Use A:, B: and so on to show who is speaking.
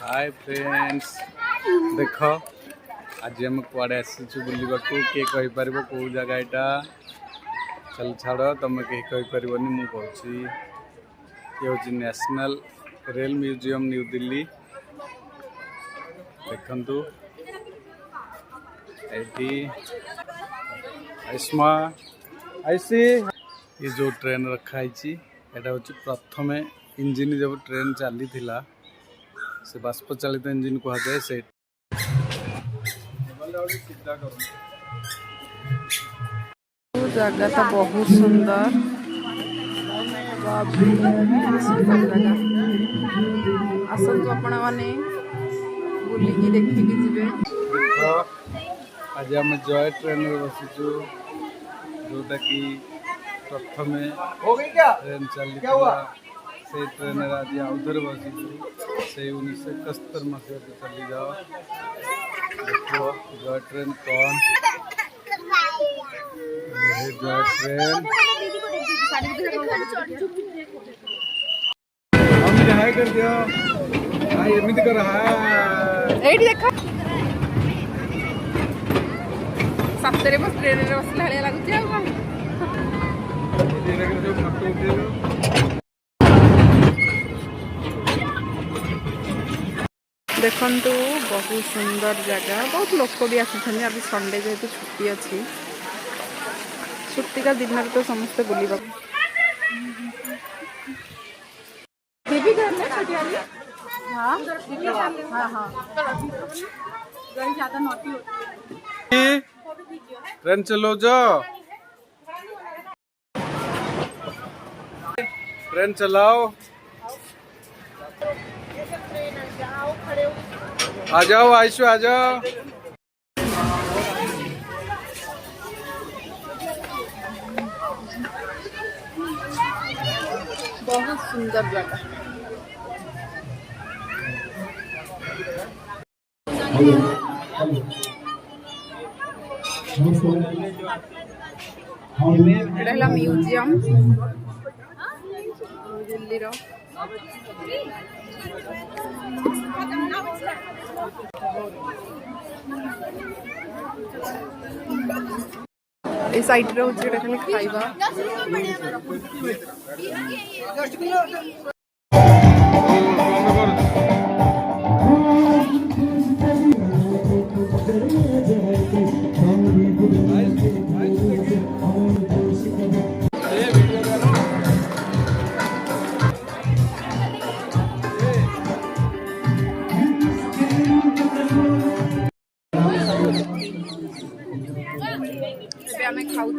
A: Hi friends देख आज आम कुआड़े आसीचु बुलवा किए कहीपर कौ जगह यहाँ चल छाड़ तुम कहीं कहीपर मु कहूँ ये हूँ national rail museum new Delhi. देखु आयुष्मा आयुषी ये जो ट्रेन रखाई यहाँ हूँ प्रथम इंजिन जब ट्रेन चली से बाष्प चालित इंजिन कहुए से
B: जगह तो बहुत सुंदर सुंदर जगह आसतु आपण मैंने बुलिकी देखिकी जी।
A: आज आम जय ट्रेन बसीचु जोटा कि प्रथम ट्रेन चली से ट्रेन आज आउे बसीचु से 1971 मसीह चली जाओ देखो जय ट्रेन कौन जय ट्रेन हाय कर दियो हाय एमिति कर
B: एठी देखा सप्तरे बस ट्रेन रे बसला हलिया लागुची आ
A: जो फोटो उठेलो
B: देखंतु बहुत सुंदर जगह बहुत लोक भी आसी अभी संडे जेहेतु छुट्टी अच्छी छुट्टी का दिन में तो समस्ते बुलवा
A: ट्रेन चलो जो ट्रेन चलाओ आ जाओ आयशु आ जाओ।
B: बहुत सुंदर जगह एटा म्यूजियम दिल्ली रो ए साइड रे होची एटा खाली खाइबा खाऊ